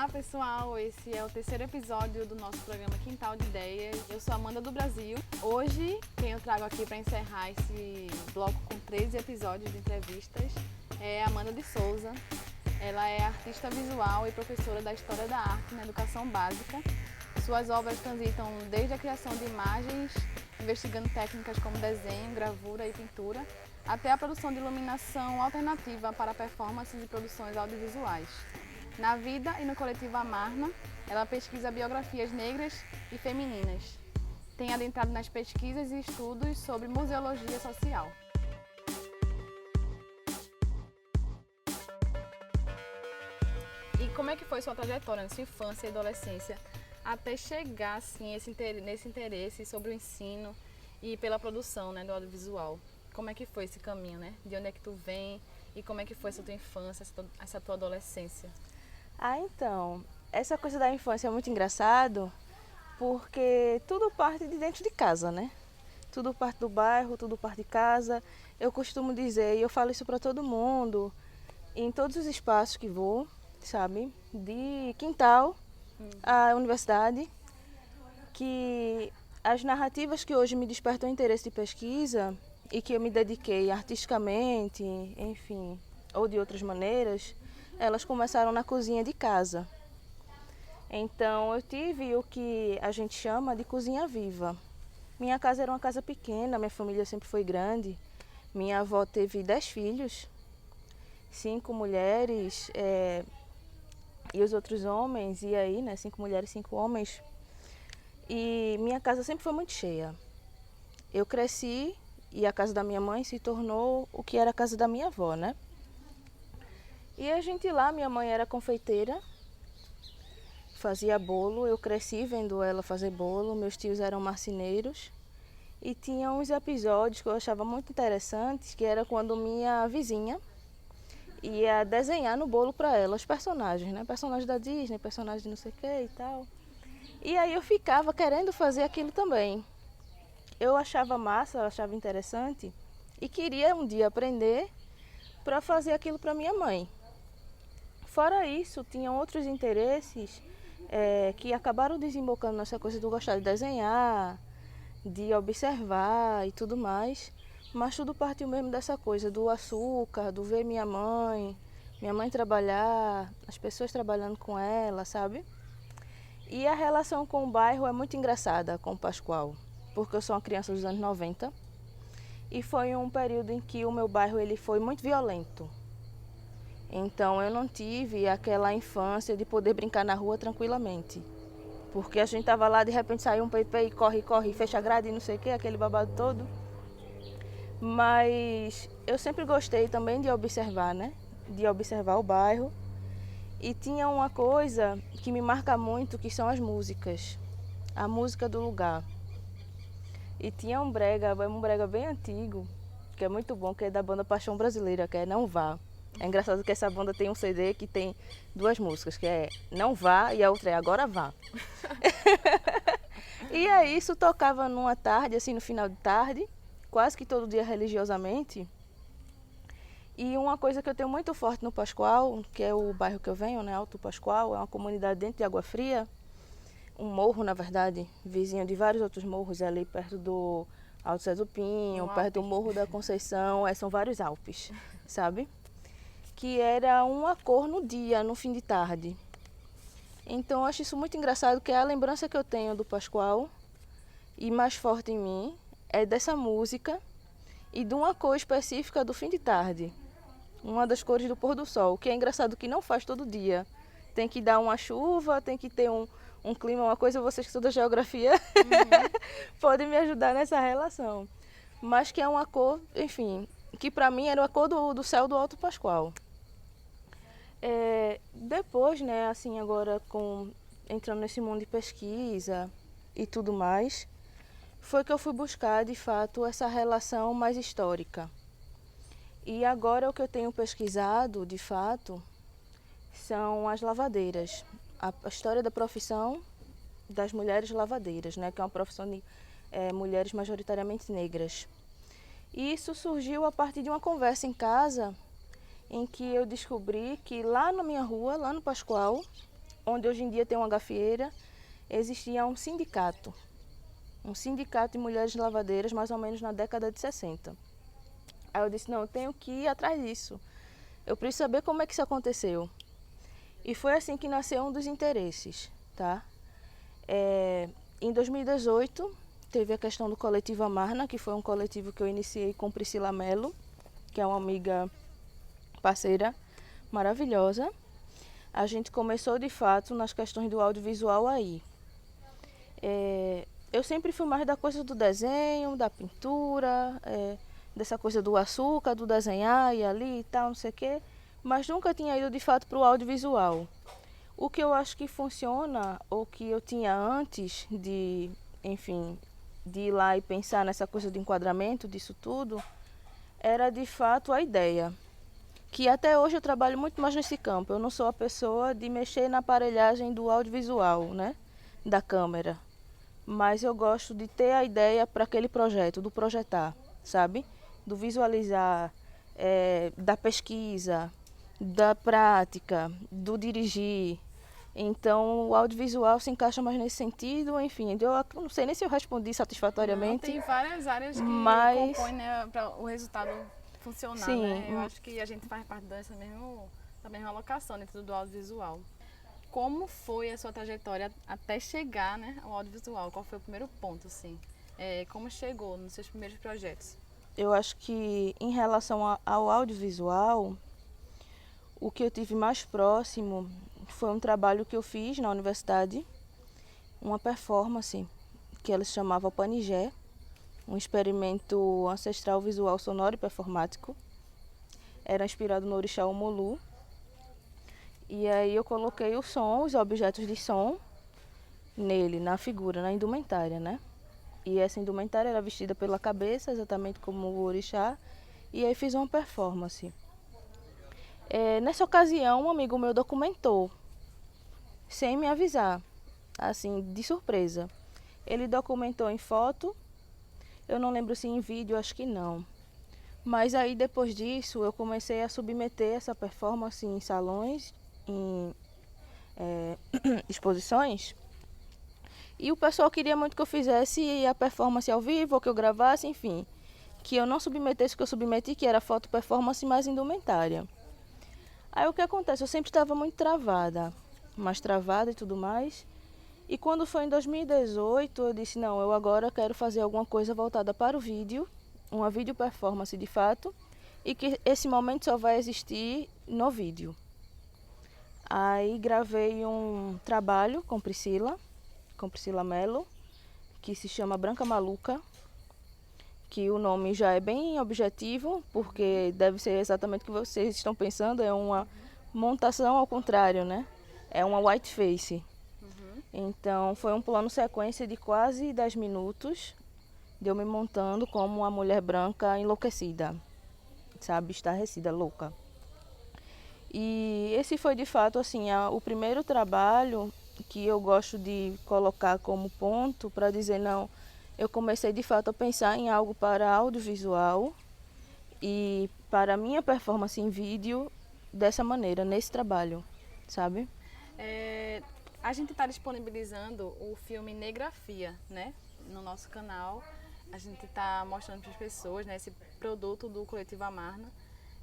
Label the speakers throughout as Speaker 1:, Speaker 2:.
Speaker 1: Olá pessoal, esse é o terceiro episódio do nosso programa Quintal de Ideias. Eu sou Amanda do Brasil. Hoje, quem eu trago aqui para encerrar esse bloco com 13 episódios de entrevistas é Amanda de Souza. Ela é artista visual e professora da História da Arte na Educação Básica. Suas obras transitam desde a criação de imagens, investigando técnicas como desenho, gravura e pintura, até a produção de iluminação alternativa para performances e produções audiovisuais. Na vida e no coletivo Amarna, ela pesquisa biografias negras e femininas. Tem adentrado nas pesquisas e estudos sobre museologia social. E como é que foi sua trajetória na sua infância e adolescência até chegar assim, nesse interesse sobre o ensino e pela produção, né, do audiovisual? Como é que foi esse caminho, né? De onde é que tu vem e como é que foi essa tua infância, essa tua adolescência?
Speaker 2: Então, essa coisa da infância é muito engraçado porque tudo parte de dentro de casa, né? Tudo parte do bairro, tudo parte de casa. Eu costumo dizer, e eu falo isso para todo mundo, em todos os espaços que vou, sabe? De quintal à universidade, que as narrativas que hoje me despertam interesse de pesquisa e que eu me dediquei artisticamente, enfim, ou de outras maneiras, elas começaram na cozinha de casa. Então eu tive o que a gente chama de cozinha viva. Minha casa era uma casa pequena, minha família sempre foi grande. Minha avó teve 10 filhos, 5 mulheres e os outros homens, e aí, né, 5 mulheres, 5 homens. E minha casa sempre foi muito cheia. Eu cresci e a casa da minha mãe se tornou o que era a casa da minha avó, né? E a gente lá, minha mãe era confeiteira, fazia bolo, eu cresci vendo ela fazer bolo, meus tios eram marceneiros. E tinha uns episódios que eu achava muito interessantes, que era quando minha vizinha ia desenhar no bolo para ela os personagens, né? Personagens da Disney, personagens de não sei o que e tal. E aí eu ficava querendo fazer aquilo também. Eu achava massa, eu achava interessante e queria um dia aprender para fazer aquilo para minha mãe. Fora isso, tinham outros interesses que acabaram desembocando nessa coisa do gostar de desenhar, de observar e tudo mais. Mas tudo partiu mesmo dessa coisa do açúcar, do ver minha mãe trabalhar, as pessoas trabalhando com ela, sabe? E a relação com o bairro é muito engraçada com o Pascoal, porque eu sou uma criança dos anos 90 e foi um período em que o meu bairro ele foi muito violento. Então eu não tive aquela infância de poder brincar na rua tranquilamente. Porque a gente tava lá, de repente saiu um pepe e corre, fecha a grade e não sei o que, aquele babado todo. Mas eu sempre gostei também de observar, né? De observar o bairro. E tinha uma coisa que me marca muito, que são as músicas. A música do lugar. E tinha um brega bem antigo, que é muito bom, que é da banda Paixão Brasileira, que é Não Vá. É engraçado que essa banda tem um CD que tem 2 músicas, que é Não Vá e a outra é Agora Vá. E aí isso tocava numa tarde, assim, no final de tarde, quase que todo dia religiosamente. E uma coisa que eu tenho muito forte no Pascoal, que é o bairro que eu venho, né, Alto Pascoal, é uma comunidade dentro de Água Fria, um morro, na verdade, vizinho de vários outros morros ali perto do Alto Cé do Pinho, perto do Morro da Conceição, são vários Alpes, sabe? Que era uma cor no dia, no fim de tarde. Então eu acho isso muito engraçado, que é a lembrança que eu tenho do Pascoal, e mais forte em mim, é dessa música e de uma cor específica do fim de tarde. Uma das cores do pôr do sol, que é engraçado que não faz todo dia. Tem que dar uma chuva, tem que ter um clima, uma coisa, vocês que estudam geografia podem me ajudar nessa relação. Mas que é uma cor, enfim, que para mim era a cor do céu do Alto Pascoal. Depois, né, assim, agora entrando nesse mundo de pesquisa e tudo mais, foi que eu fui buscar, de fato, essa relação mais histórica. E agora o que eu tenho pesquisado, de fato, são as lavadeiras. A história da profissão das mulheres lavadeiras, né, que é uma profissão de mulheres majoritariamente negras. E isso surgiu a partir de uma conversa em casa, em que eu descobri que lá na minha rua, lá no Pascoal, onde hoje em dia tem uma gafieira, existia um sindicato de mulheres lavadeiras, mais ou menos na década de 60. Aí eu disse, não, eu tenho que ir atrás disso. Eu preciso saber como é que isso aconteceu. E foi assim que nasceu um dos interesses, tá? Em 2018, teve a questão do coletivo Amarna, que foi um coletivo que eu iniciei com Priscila Mello, que é uma amiga parceira maravilhosa. A gente começou, de fato, nas questões do audiovisual aí. Eu sempre fui mais da coisa do desenho, da pintura, dessa coisa do açúcar, do desenhar e ali e tal, não sei o quê, mas nunca tinha ido de fato para o audiovisual. O que eu acho que funciona, ou que eu tinha antes de, enfim, de ir lá e pensar nessa coisa de enquadramento disso tudo, era de fato a ideia. Que até hoje eu trabalho muito mais nesse campo. Eu não sou a pessoa de mexer na aparelhagem do audiovisual, né? Da câmera. Mas eu gosto de ter a ideia para aquele projeto, do projetar, sabe? Do visualizar, da pesquisa, da prática, do dirigir. Então, o audiovisual se encaixa mais nesse sentido, enfim. Eu não sei nem se eu respondi satisfatoriamente.
Speaker 1: Não, tem várias áreas que compõem, né, para o resultado funcionar,
Speaker 2: sim,
Speaker 1: né? Eu acho que a gente faz parte da mesma alocação dentro do audiovisual. Como foi a sua trajetória até chegar, né, ao audiovisual? Qual foi o primeiro ponto, assim? Como chegou nos seus primeiros projetos?
Speaker 2: Eu acho que em relação ao audiovisual, o que eu tive mais próximo foi um trabalho que eu fiz na universidade, uma performance que ela se chamava Panigé, um experimento ancestral visual sonoro e performático. Era inspirado no orixá Omolu. E aí eu coloquei o som, os objetos de som, nele, na figura, na indumentária, né? E essa indumentária era vestida pela cabeça, exatamente como o orixá, e aí fiz uma performance. Nessa ocasião, um amigo meu documentou, sem me avisar, assim, de surpresa. Ele documentou em foto, eu não lembro se em vídeo, acho que não. Mas aí depois disso eu comecei a submeter essa performance em salões, em exposições. E o pessoal queria muito que eu fizesse a performance ao vivo, ou que eu gravasse, enfim. Que eu não submetesse o que eu submeti, que era foto performance mais indumentária. Aí o que acontece? Eu sempre estava muito travada, mais travada e tudo mais. E quando foi em 2018, eu disse, não, eu agora quero fazer alguma coisa voltada para o vídeo, uma vídeo performance de fato, e que esse momento só vai existir no vídeo. Aí gravei um trabalho com Priscila Mello, que se chama Branca Maluca, que o nome já é bem objetivo, porque deve ser exatamente o que vocês estão pensando, é uma montação ao contrário, né? É uma white face. Então foi um plano sequência de quase 10 minutos, de eu me montando como uma mulher branca enlouquecida, sabe, estarrecida, louca. E esse foi de fato assim o primeiro trabalho que eu gosto de colocar como ponto para dizer, não, eu comecei de fato a pensar em algo para audiovisual e para a minha performance em vídeo dessa maneira, nesse trabalho, sabe?
Speaker 1: A gente está disponibilizando o filme Negrafia, né, no nosso canal. A gente está mostrando para as pessoas, né, esse produto do Coletivo Amarna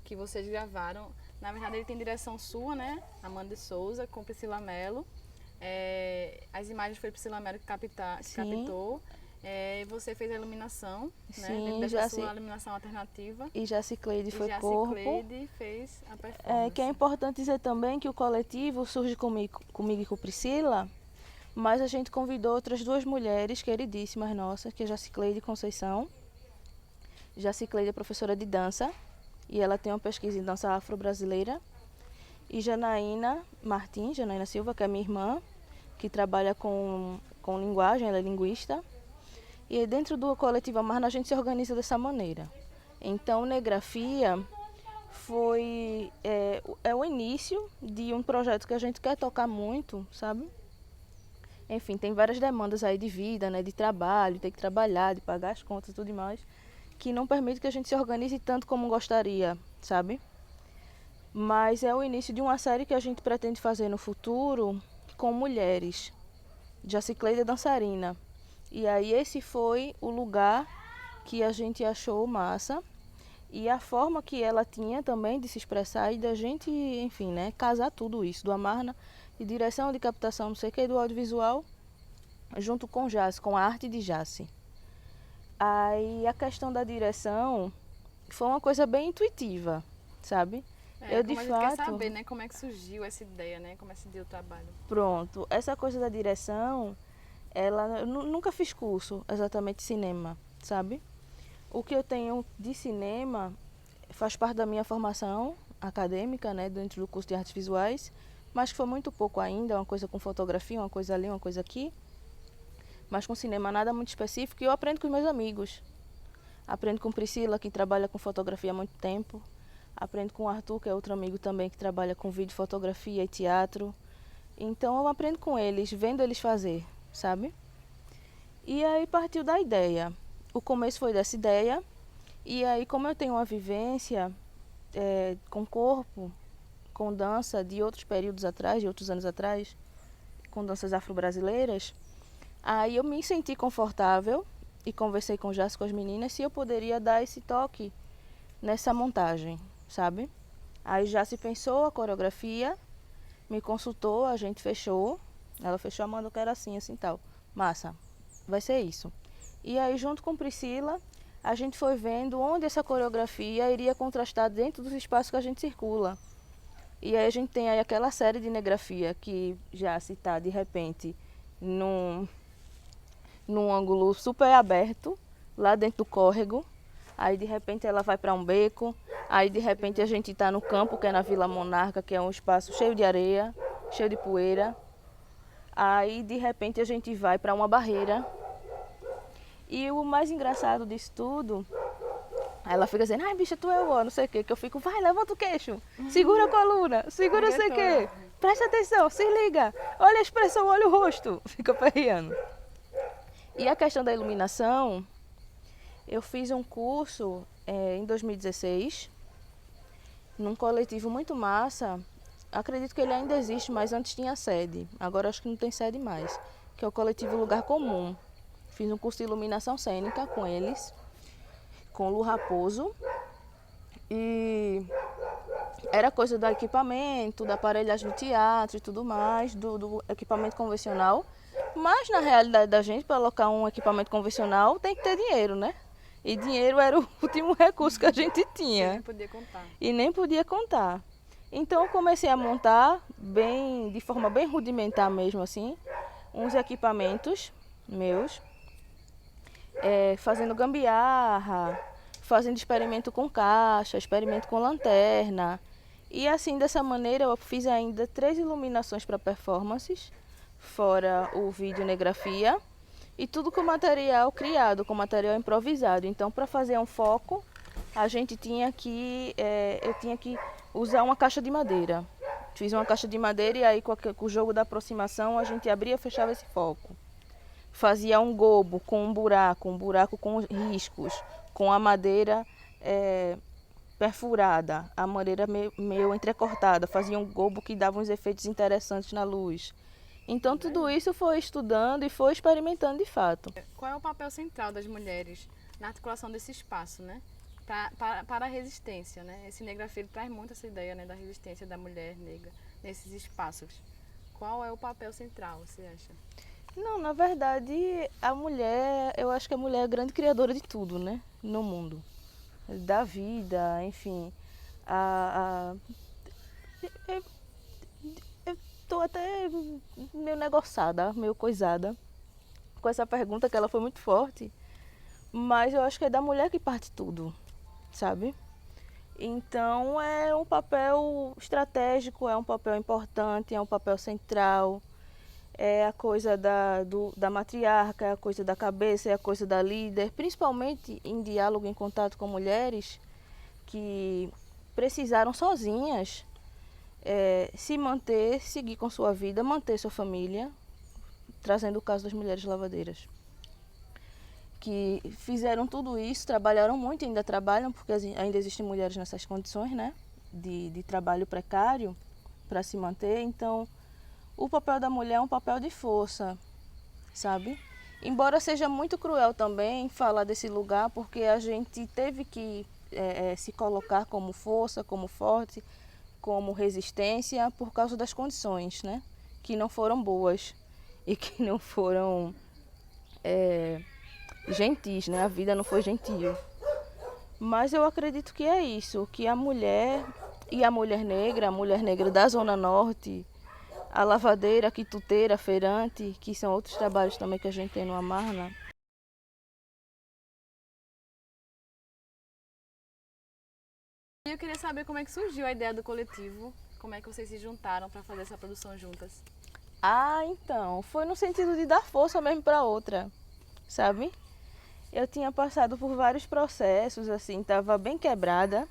Speaker 1: que vocês gravaram. Na verdade, ele tem direção sua, né, Amanda de Souza, com Priscila Mello. As imagens foi Priscila Mello que captou. Você fez a iluminação, né, dentro dessa sua iluminação alternativa.
Speaker 2: E Jacicleide foi
Speaker 1: corpo. E Jacicleide fez a performance.
Speaker 2: Que é importante dizer também que o coletivo surge comigo e com Priscila, mas a gente convidou outras duas mulheres queridíssimas nossas, que é Jacicleide Conceição. Jacicleide é professora de dança e ela tem uma pesquisa em dança afro-brasileira. E Janaína Silva, que é minha irmã, que trabalha com linguagem, ela é linguista. E dentro do Coletivo Amarna a gente se organiza dessa maneira. Então, Negrafia foi o início de um projeto que a gente quer tocar muito, sabe? Enfim, tem várias demandas aí de vida, né, de trabalho, tem que trabalhar, de pagar as contas e tudo mais, que não permite que a gente se organize tanto como gostaria, sabe? Mas é o início de uma série que a gente pretende fazer no futuro com mulheres. Jacicleide é dançarina. E aí esse foi o lugar que a gente achou massa. E a forma que ela tinha também de se expressar e da gente, enfim, né, casar tudo isso, do Amarna, de direção, de captação, não sei o que, do audiovisual, junto com Jace, com a arte de Jace. Aí a questão da direção foi uma coisa bem intuitiva, sabe?
Speaker 1: Eu de fato quer saber, né, como é que surgiu essa ideia, né, como é que se deu o trabalho.
Speaker 2: Pronto, essa coisa da direção, eu nunca fiz curso exatamente de cinema, sabe? O que eu tenho de cinema faz parte da minha formação acadêmica, né, dentro do curso de artes visuais, mas que foi muito pouco ainda, uma coisa com fotografia, uma coisa ali, uma coisa aqui, mas com cinema nada muito específico, e eu aprendo com os meus amigos. Aprendo com Priscila, que trabalha com fotografia há muito tempo, aprendo com o Arthur, que é outro amigo também, que trabalha com vídeo, fotografia e teatro. Então eu aprendo com eles, vendo eles fazer, sabe? E aí partiu da ideia. O começo foi dessa ideia, e aí como eu tenho uma vivência com corpo, com dança de outros períodos atrás, de outros anos atrás, com danças afro-brasileiras, aí eu me senti confortável e conversei com Jace, com as meninas, se eu poderia dar esse toque nessa montagem, sabe? Aí Jace pensou a coreografia, me consultou, a gente fechou, ela fechou, Amanda, eu quero assim, assim tal. Massa, vai ser isso. E aí, junto com Priscila, a gente foi vendo onde essa coreografia iria contrastar dentro dos espaços que a gente circula. E aí a gente tem aí aquela série de Negrafia que já se está, de repente, num ângulo super aberto, lá dentro do córrego. Aí, de repente, ela vai para um beco. Aí, de repente, a gente está no campo, que é na Vila Monarca, que é um espaço cheio de areia, cheio de poeira. Aí, de repente, a gente vai para uma barreira. E o mais engraçado disso tudo, ela fica dizendo, ai bicha, tu é o não sei o quê, que eu fico, vai, levanta o queixo, segura a coluna, segura não sei o quê, presta atenção, se liga, olha a expressão, olha o rosto, fica perreando. E a questão da iluminação, eu fiz um curso em 2016, num coletivo muito massa, acredito que ele ainda existe, mas antes tinha sede, agora acho que não tem sede mais, que é o coletivo Lugar Comum. Fiz um curso de iluminação cênica com eles, com o Lu Raposo. E era coisa do equipamento, da aparelhagem do teatro e tudo mais, do equipamento convencional. Mas na realidade da gente, para alocar um equipamento convencional, tem que ter dinheiro, né? E dinheiro era o último recurso que a gente tinha.
Speaker 1: E nem podia contar.
Speaker 2: E nem podia contar. Então eu comecei a montar, de forma bem rudimentar mesmo assim, uns equipamentos meus. Fazendo gambiarra, fazendo experimento com caixa, experimento com lanterna. E assim, dessa maneira, eu fiz ainda 3 iluminações para performances, fora o vídeo Negrafia, e tudo com material criado, com material improvisado. Então, para fazer um foco, a gente tinha que, eu tinha que usar uma caixa de madeira. Fiz uma caixa de madeira e aí com o jogo da aproximação a gente abria e fechava esse foco. Fazia um gobo com um buraco com riscos, com a madeira perfurada, a madeira meio entrecortada. Fazia um gobo que dava uns efeitos interessantes na luz. Então tudo isso foi estudando e foi experimentando de fato.
Speaker 1: Qual é o papel central das mulheres na articulação desse espaço, né? Para a resistência, né? Esse Negrafia traz muito essa ideia, né, da resistência da mulher negra nesses espaços. Qual é o papel central, você acha?
Speaker 2: Não, na verdade, eu acho que a mulher é a grande criadora de tudo, né, no mundo. Da vida, enfim. Eu tô até meio negociada, meio coisada com essa pergunta, que ela foi muito forte. Mas eu acho que é da mulher que parte tudo, sabe? Então é um papel estratégico, é um papel importante, é um papel central. É a coisa da matriarca, é a coisa da cabeça, é a coisa da líder, principalmente em diálogo, em contato com mulheres que precisaram sozinhas se manter, seguir com sua vida, manter sua família, trazendo o caso das mulheres lavadeiras, que fizeram tudo isso, trabalharam muito e ainda trabalham, porque ainda existem mulheres nessas condições, né, de trabalho precário para se manter. Então, o papel da mulher é um papel de força, sabe? Embora seja muito cruel também falar desse lugar, porque a gente teve que se colocar como força, como forte, como resistência, por causa das condições, né? Que não foram boas e que não foram gentis, né? A vida não foi gentil. Mas eu acredito que é isso, que a mulher e a mulher negra da Zona Norte, a lavadeira, a quituteira, a feirante, que são outros trabalhos também que a gente tem no Amarna.
Speaker 1: E eu queria saber como é que surgiu a ideia do coletivo, como é que vocês se juntaram para fazer essa produção juntas.
Speaker 2: Ah, então, foi no sentido de dar força mesmo para outra, sabe? Eu tinha passado por vários processos, assim, estava bem quebrada,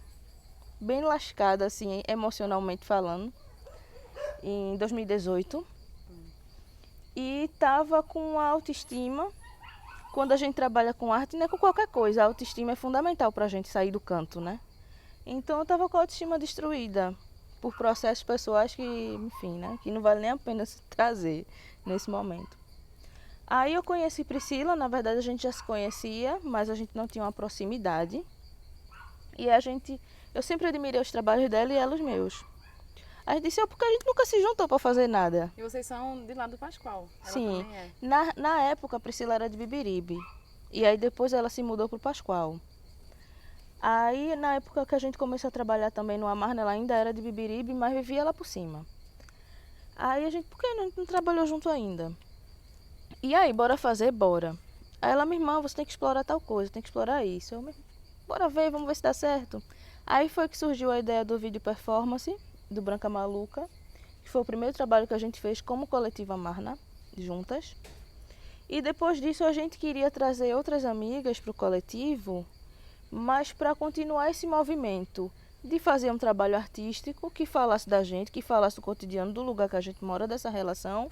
Speaker 2: bem lascada, assim, emocionalmente falando, em 2018. E estava com a autoestima. Quando a gente trabalha com arte, não é com qualquer coisa, a autoestima é fundamental para a gente sair do canto, né? Então eu estava com a autoestima destruída por processos pessoais que, enfim, né, que não vale nem a pena se trazer nesse momento. Aí eu conheci Priscila, na verdade a gente já se conhecia, mas a gente não tinha uma proximidade. E eu sempre admirei os trabalhos dela e ela os meus. A gente disse, porque a gente nunca se juntou para fazer nada.
Speaker 1: E vocês são de lá do Pascoal? Ela
Speaker 2: Sim,
Speaker 1: também é.
Speaker 2: na época a Priscila era de Bibiribe. E aí depois ela se mudou para o Pascoal. Aí na época que a gente começou a trabalhar também no Amarna, ela ainda era de Bibiribe, mas vivia lá por cima. Aí a gente, por que não trabalhou junto ainda? E aí, bora fazer? Bora. Aí ela, minha irmã, você tem que explorar tal coisa, tem que explorar isso. Bora ver, vamos ver se dá certo. Aí foi que surgiu a ideia do vídeo performance, do Branca Maluca, que foi o primeiro trabalho que a gente fez como coletivo Amarna, juntas. E depois disso a gente queria trazer outras amigas para o coletivo, mas para continuar esse movimento de fazer um trabalho artístico que falasse da gente, que falasse do cotidiano do lugar que a gente mora, dessa relação,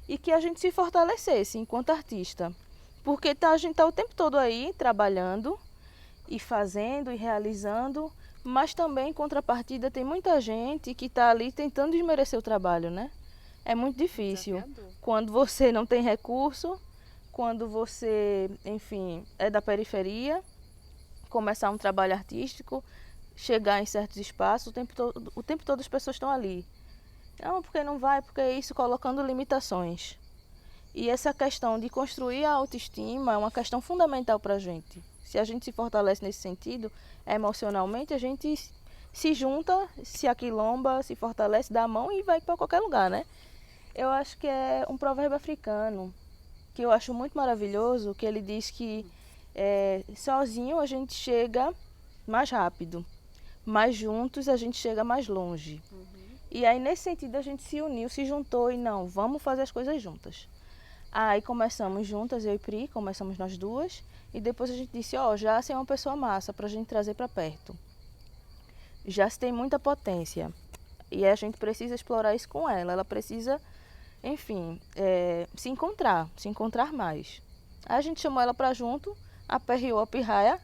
Speaker 2: e que a gente se fortalecesse enquanto artista. Porque a gente está o tempo todo aí trabalhando e fazendo e realizando, mas também em contrapartida tem muita gente que está ali tentando desmerecer o trabalho, né? É muito difícil.
Speaker 1: Desafiador.
Speaker 2: Quando você não tem recurso, quando você, enfim, é da periferia, começar um trabalho artístico, chegar em certos espaços, o tempo todo as pessoas estão ali. Não, porque não vai, porque é isso, colocando limitações. E essa questão de construir a autoestima é uma questão fundamental para a gente. Se a gente se fortalece nesse sentido, emocionalmente, a gente se junta, se aquilomba, se fortalece, dá a mão e vai para qualquer lugar, né? Eu acho que é um provérbio africano, que eu acho muito maravilhoso, que ele diz que sozinho a gente chega mais rápido, mas juntos a gente chega mais longe. E aí, nesse sentido, a gente se uniu, se juntou e não, vamos fazer as coisas juntas. Aí começamos juntas, eu e Pri, começamos nós duas. E depois a gente disse, já se é uma pessoa massa pra gente trazer pra perto. Já se tem muita potência. E a gente precisa explorar isso com ela. Ela precisa, enfim, se encontrar mais. Aí a gente chamou ela pra junto, aperreou a pirraia.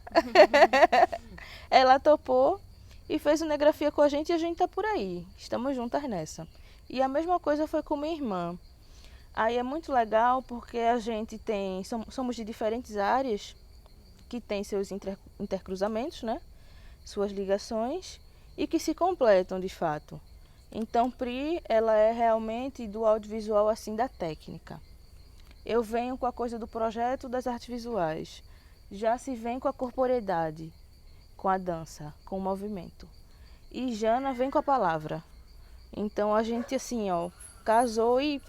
Speaker 2: Ela topou e fez cinegrafia com a gente e a gente tá por aí. Estamos juntas nessa. E a mesma coisa foi com minha irmã. Aí é muito legal porque a gente somos de diferentes áreas que têm seus intercruzamentos, né? Suas ligações e que se completam de fato. Então, Pri, ela é realmente do audiovisual assim da técnica. Eu venho com a coisa do projeto das artes visuais. Já se vem com a corporeidade, com a dança, com o movimento. E Jana vem com a palavra. Então a gente assim, casou e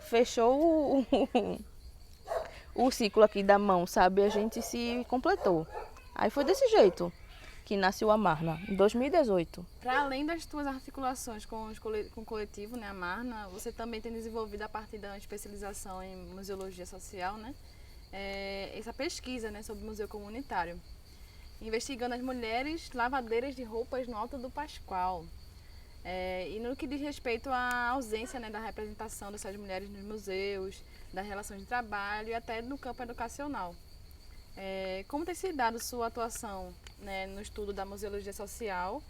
Speaker 2: fechou o ciclo aqui da mão, sabe? A gente se completou. Aí foi desse jeito que nasceu a Amarna, em 2018.
Speaker 1: Para além das tuas articulações com o coletivo, né, Amarna, você também tem desenvolvido a partir da especialização em museologia social, né? Essa pesquisa, né, sobre museu comunitário, investigando as mulheres lavadeiras de roupas no Alto do Pascoal. E no que diz respeito à ausência, né, da representação dessas mulheres nos museus, das relações de trabalho e até no campo educacional. Como tem se dado sua atuação, né, no estudo da museologia social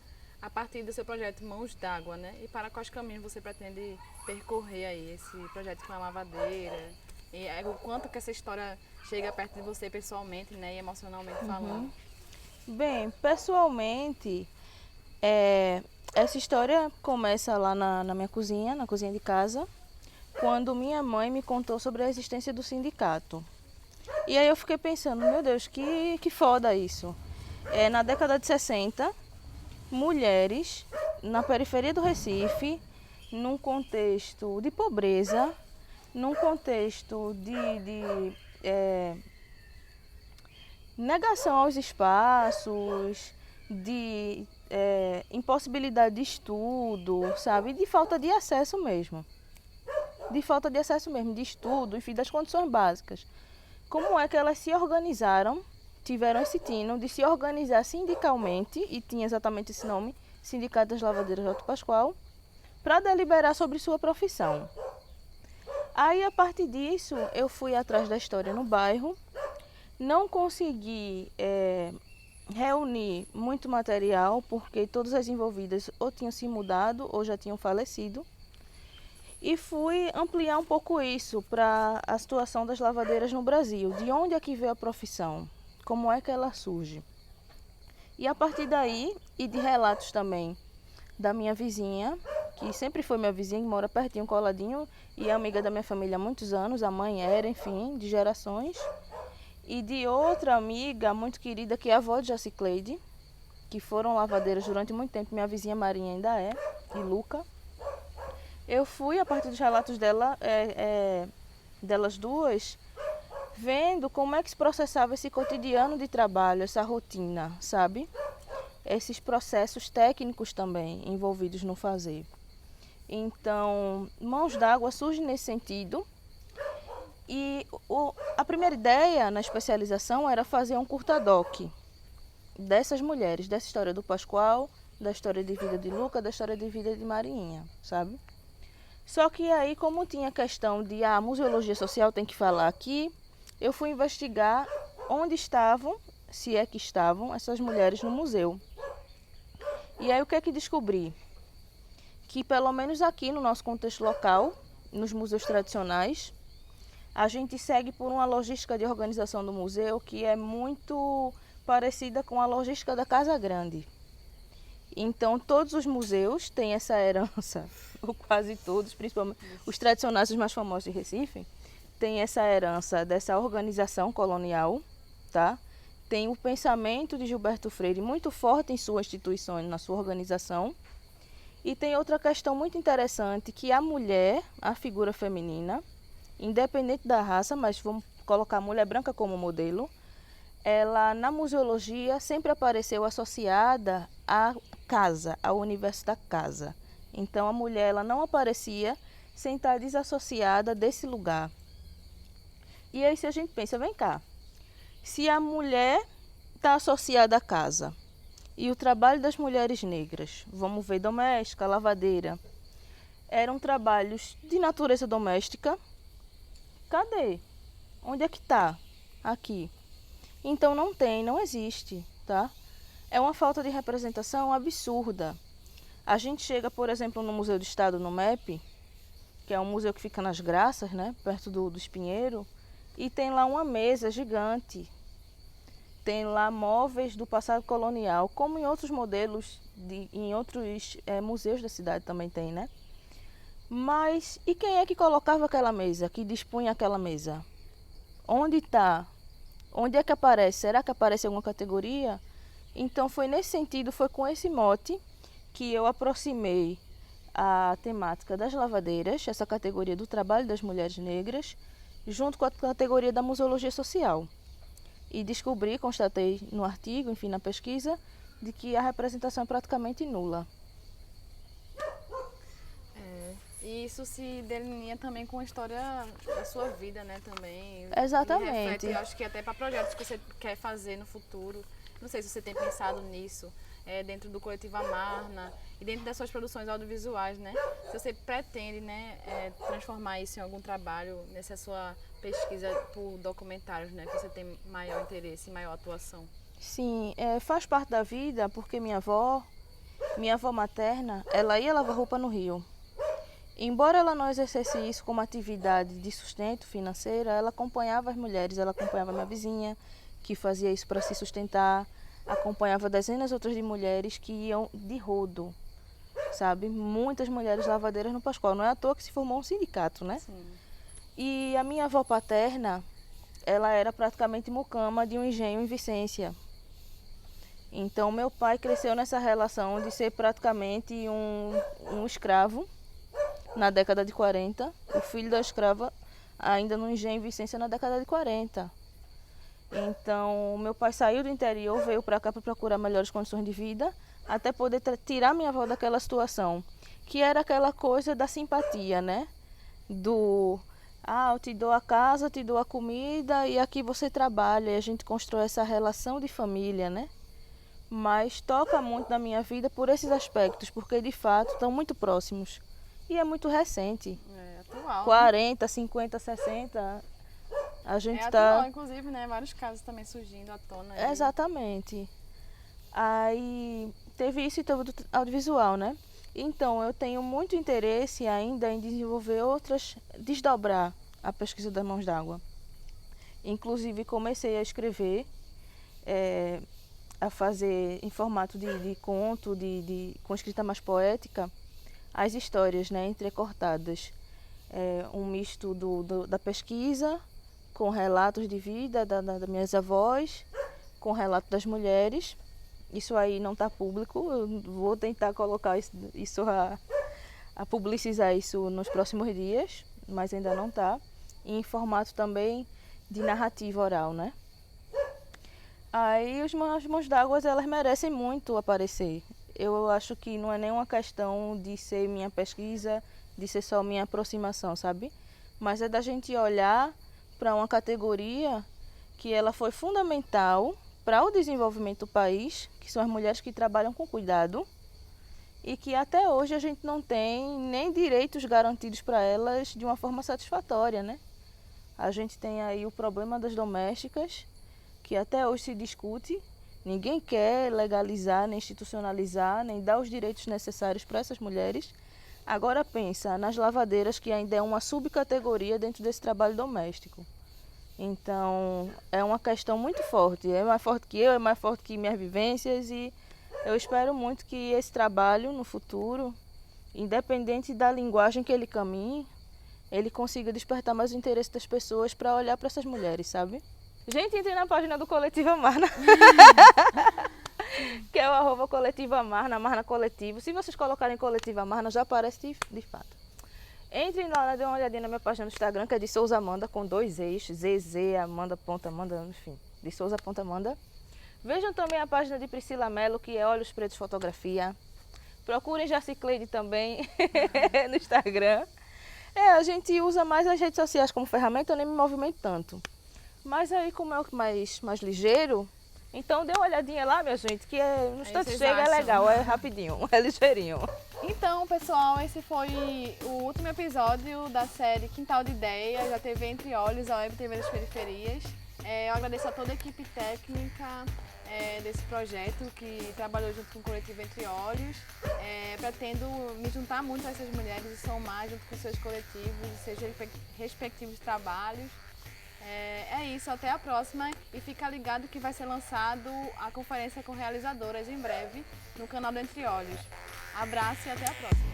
Speaker 1: a partir do seu projeto Mãos d'Água, né? E para quais caminhos você pretende percorrer aí esse projeto com a lavadeira? E o quanto que essa história chega perto de você pessoalmente, né? E emocionalmente falando.
Speaker 2: Bem, pessoalmente, essa história começa lá na minha cozinha, na cozinha de casa, quando minha mãe me contou sobre a existência do sindicato. E aí eu fiquei pensando, meu Deus, que foda isso. Na década de 60, mulheres na periferia do Recife, num contexto de pobreza, num contexto de negação aos espaços, de impossibilidade de estudo, sabe? De falta de acesso mesmo. De falta de acesso mesmo, de estudo, enfim, das condições básicas. Como é que elas se organizaram, tiveram esse tino de se organizar sindicalmente, e tinha exatamente esse nome, Sindicato das Lavadeiras de Alto Pascoal, para deliberar sobre sua profissão. Aí, a partir disso, eu fui atrás da história no bairro, não consegui reunir muito material, porque todas as envolvidas ou tinham se mudado ou já tinham falecido. E fui ampliar um pouco isso para a situação das lavadeiras no Brasil. De onde é que veio a profissão? Como é que ela surge? E a partir daí, e de relatos também da minha vizinha, que sempre foi minha vizinha, que mora pertinho, coladinho, e é amiga da minha família há muitos anos, a mãe era, enfim, de gerações. E de outra amiga muito querida, que é a avó de Jacicleide, que foram lavadeiras durante muito tempo, minha vizinha Marinha ainda é, e Luca. Eu fui, a partir dos relatos delas duas, vendo como é que se processava esse cotidiano de trabalho, essa rotina, sabe? Esses processos técnicos também envolvidos no fazer. Então, Mãos d'Água surge nesse sentido. E a primeira ideia na especialização era fazer um curta-doc dessas mulheres, dessa história do Pascoal, da história de vida de Luca, da história de vida de Marinha, sabe? Só que aí, como tinha a questão de a museologia social tem que falar aqui, eu fui investigar onde estavam, se é que estavam, essas mulheres no museu. E aí o que é que descobri? Que pelo menos aqui no nosso contexto local, nos museus tradicionais, a gente segue por uma logística de organização do museu que é muito parecida com a logística da Casa Grande. Então, todos os museus têm essa herança, ou quase todos, principalmente os tradicionais, os mais famosos de Recife, têm essa herança dessa organização colonial, tá? Tem o pensamento de Gilberto Freire muito forte em sua instituição, na sua organização. E tem outra questão muito interessante, que a mulher, a figura feminina, independente da raça, mas vamos colocar a mulher branca como modelo, ela na museologia sempre apareceu associada à casa, ao universo da casa. Então a mulher ela não aparecia sem estar desassociada desse lugar. E aí se a gente pensa, vem cá, se a mulher está associada à casa e o trabalho das mulheres negras, vamos ver, doméstica, lavadeira, eram trabalhos de natureza doméstica, cadê? Onde é que está? Aqui. Então não tem, não existe, tá? É uma falta de representação absurda. A gente chega, por exemplo, no Museu do Estado, no MEP, que é um museu que fica nas Graças, né, perto do Espinheiro, e tem lá uma mesa gigante. Tem lá móveis do passado colonial, como em outros modelos, em outros museus da cidade também tem, né? Mas, e quem é que colocava aquela mesa, que dispunha aquela mesa? Onde está? Onde é que aparece? Será que aparece em alguma categoria? Então foi nesse sentido, foi com esse mote que eu aproximei a temática das lavadeiras, essa categoria do trabalho das mulheres negras, junto com a categoria da museologia social. E descobri, constatei no artigo, enfim, na pesquisa, de que a representação é praticamente nula.
Speaker 1: E isso se delinea também com a história da sua vida, né, também.
Speaker 2: Exatamente.
Speaker 1: E reflete, eu acho que até para projetos que você quer fazer no futuro. Não sei se você tem pensado nisso, dentro do Coletivo Amarna e dentro das suas produções audiovisuais, né? Se você pretende, né, transformar isso em algum trabalho nessa sua pesquisa por documentários, né, que você tem maior interesse e maior atuação.
Speaker 2: Sim, faz parte da vida, porque minha avó, minha avó materna, ela ia lavar roupa no rio. Embora ela não exercesse isso como atividade de sustento financeiro, ela acompanhava as mulheres, ela acompanhava minha vizinha, que fazia isso para se sustentar, acompanhava dezenas outras de mulheres que iam de rodo, sabe? Muitas mulheres lavadeiras no Pascoal. Não é à toa que se formou um sindicato, né?
Speaker 1: Sim.
Speaker 2: E a minha avó paterna, ela era praticamente mucama de um engenho em Vicência. Então, meu pai cresceu nessa relação de ser praticamente um escravo na década de 40, o filho da escrava ainda no engenho em Vicência na década de 40. Então, meu pai saiu do interior, veio para cá para procurar melhores condições de vida, até poder tirar minha avó daquela situação, que era aquela coisa da simpatia, né? Eu te dou a casa, te dou a comida e aqui você trabalha, e a gente constrói essa relação de família, né? Mas toca muito na minha vida por esses aspectos, porque de fato estão muito próximos. E é muito recente.
Speaker 1: É atual.
Speaker 2: 40, 50, 60. A gente
Speaker 1: atual, inclusive, né? Vários casos também surgindo à tona. Aí.
Speaker 2: Exatamente. Aí teve isso e teve do audiovisual, né? Então eu tenho muito interesse ainda em desenvolver desdobrar a pesquisa das mãos d'água. Inclusive comecei a escrever, a fazer em formato de conto, com escrita mais poética, as histórias, né, entrecortadas. Um misto da pesquisa, com relatos de vida das minhas avós, com relato das mulheres. Isso aí não está público, eu vou tentar colocar isso a publicizar isso nos próximos dias, mas ainda não está. E em formato também de narrativa oral, né? Aí as mãos d'água, elas merecem muito aparecer. Eu acho que não é nenhuma questão de ser minha pesquisa, de ser só minha aproximação, sabe? Mas é da gente olhar para uma categoria que ela foi fundamental para o desenvolvimento do país, que são as mulheres que trabalham com cuidado, e que até hoje a gente não tem nem direitos garantidos para elas de uma forma satisfatória, né? A gente tem aí o problema das domésticas, que até hoje se discute. Ninguém quer legalizar, nem institucionalizar, nem dar os direitos necessários para essas mulheres. Agora pensa nas lavadeiras, que ainda é uma subcategoria dentro desse trabalho doméstico. Então, é uma questão muito forte. É mais forte que eu, é mais forte que minhas vivências, e eu espero muito que esse trabalho no futuro, independente da linguagem que ele caminhe, ele consiga despertar mais o interesse das pessoas para olhar para essas mulheres, sabe? Gente, entrei na página do Coletivo Amarna, que é o @Coletivo Amarna, Amarna Coletivo. Se vocês colocarem Coletivo Amarna, já aparece de fato. Entrem lá, dê uma olhadinha na minha página do Instagram, que é de Souza Amanda, com 2 eixos, ZZ, Amanda, ponta, Amanda, enfim, de Souza, ponta, Amanda. Vejam também a página de Priscila Mello, que é Olhos Pretos Fotografia. Procurem Jacicleide também no Instagram. A gente usa mais as redes sociais como ferramenta, eu nem me movimento tanto. Mas aí, como é o mais ligeiro, então dê uma olhadinha lá, minha gente, que no instante chega, é legal, é rapidinho, é ligeirinho.
Speaker 1: Então, pessoal, esse foi o último episódio da série Quintal de Ideias, da TV Entre Olhos, a Web TV das Periferias. Eu agradeço a toda a equipe técnica desse projeto que trabalhou junto com o Coletivo Entre Olhos. Pretendo me juntar muito a essas mulheres e somar junto com seus coletivos e seus respectivos trabalhos. É isso, até a próxima, e fica ligado que vai ser lançado a conferência com realizadoras em breve no canal do Entre Olhos. Abraço e até a próxima.